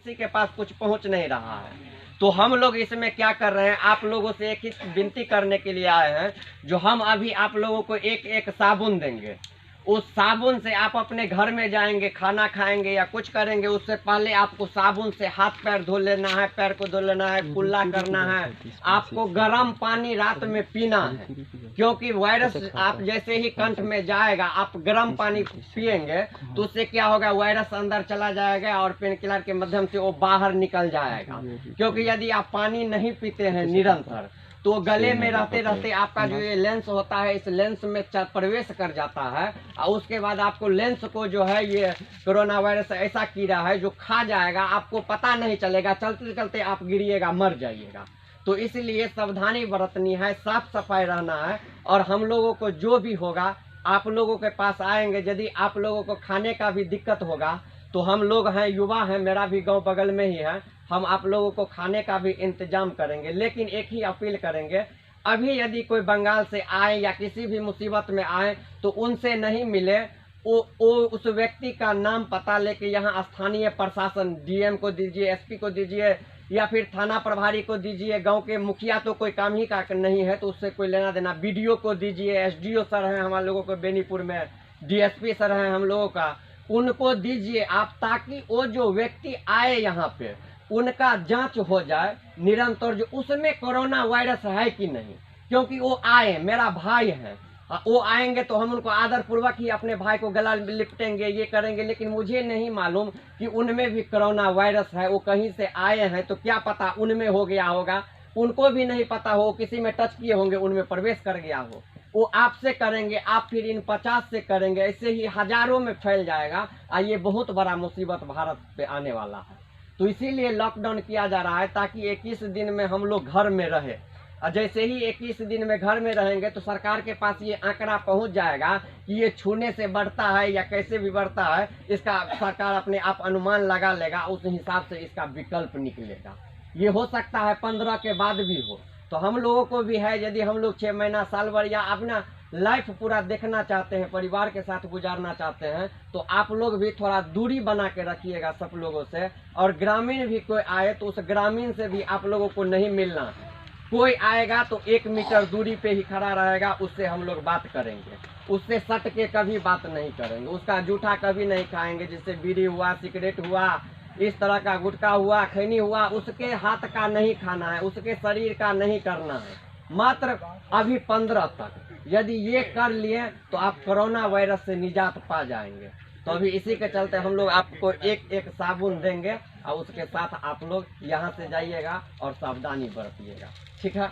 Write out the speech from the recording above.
किसी के पास कुछ पहुंच नहीं रहा है। तो हम लोग इसमें क्या कर रहे हैं, आप लोगों से एक ही विनती करने के लिए आए हैं, जो हम अभी आप लोगों को एक एक साबुन देंगे। उस साबुन से आप अपने घर में जाएंगे, खाना खाएंगे या कुछ करेंगे, उससे पहले आपको साबुन से हाथ पैर धो लेना है, पैर को धो लेना है, कुल्ला करना है। आपको गर्म पानी रात में पीना है, क्योंकि वायरस आप जैसे ही कंठ में जाएगा, आप गर्म पानी पिएंगे तो उससे क्या होगा, वायरस अंदर चला जाएगा और पेन किलर के माध्यम से वो बाहर निकल जाएगा। क्योंकि यदि आप पानी नहीं पीते हैं निरंतर, तो गले में रहते रहते आपका जो ये लेंस होता है, इस लेंस में प्रवेश कर जाता है और उसके बाद आपको लेंस को जो है, ये कोरोना वायरस ऐसा कीड़ा है जो खा जाएगा, आपको पता नहीं चलेगा, चलते चलते आप गिरिएगा, मर जाइएगा। तो इसलिए सावधानी बरतनी है, साफ सफाई रहना है। और हम लोगों को जो भी होगा, आप लोगों के पास आएंगे। यदि आप लोगों को खाने का भी दिक्कत होगा तो हम लोग हैं, युवा हैं, मेरा भी गांव बगल में ही है, हम आप लोगों को खाने का भी इंतजाम करेंगे। लेकिन एक ही अपील करेंगे, अभी यदि कोई बंगाल से आए या किसी भी मुसीबत में आए तो उनसे नहीं मिले। वो उस व्यक्ति का नाम पता लेके यहाँ स्थानीय प्रशासन, डीएम को दीजिए, एसपी को दीजिए या फिर थाना प्रभारी को दीजिए। गांव के मुखिया तो कोई काम ही का नहीं है, तो उससे कोई लेना देना। बीडीओ को दीजिए, एसडीओ सर हैं हमारे लोगों को बेनीपुर में, डीएसपी सर हैं हम लोगों का, उनको दीजिए आप, ताकि वो जो व्यक्ति आए यहाँ पे उनका जांच हो जाए निरंतर, जो उसमें कोरोना वायरस है कि नहीं। क्योंकि वो आए, मेरा भाई है, वो आएंगे तो हम उनको आदर पूर्वक ही अपने भाई को गला लिपटेंगे, ये करेंगे। लेकिन मुझे नहीं मालूम कि उनमें भी कोरोना वायरस है, वो कहीं से आए हैं तो क्या पता उनमें हो गया होगा, उनको भी नहीं पता हो, किसी में टच किए होंगे, उनमें प्रवेश कर गया हो। वो आपसे करेंगे, आप फिर इन 50 से करेंगे, ऐसे ही हजारों में फैल जाएगा और ये बहुत बड़ा मुसीबत भारत पे आने वाला है। तो इसीलिए लॉकडाउन किया जा रहा है, ताकि 21 दिन में हम लोग घर में रहे। और जैसे ही 21 दिन में घर में रहेंगे तो सरकार के पास ये आंकड़ा पहुंच जाएगा कि ये छूने से बढ़ता है या कैसे भी बढ़ता है, इसका सरकार अपने आप अनुमान लगा लेगा, उस हिसाब से इसका विकल्प निकलेगा। ये हो सकता है 15 के बाद भी हो। तो हम लोगों को भी है, यदि हम लोग 6 महीना, साल भर या अपना लाइफ पूरा देखना चाहते हैं, परिवार के साथ गुजारना चाहते हैं, तो आप लोग भी थोड़ा दूरी बना के रखिएगा सब लोगों से। और ग्रामीण भी कोई आए तो उस ग्रामीण से भी आप लोगों को नहीं मिलना है। कोई आएगा तो 1 मीटर दूरी पे ही खड़ा रहेगा, उससे हम लोग बात करेंगे, उससे सट के कभी बात नहीं करेंगे, उसका जूठा कभी नहीं खाएंगे। जिससे बीड़ी हुआ, सिगरेट हुआ, इस तरह का गुटखा हुआ, खैनी हुआ, उसके हाथ का नहीं खाना है, उसके शरीर का नहीं करना है। मात्र अभी 15 तक यदि ये कर लिए तो आप कोरोना वायरस से निजात पा जाएंगे। तो अभी इसी के चलते हम लोग आपको एक एक साबुन देंगे और उसके साथ आप लोग यहाँ से जाइएगा और सावधानी बरतिएगा। ठीक है।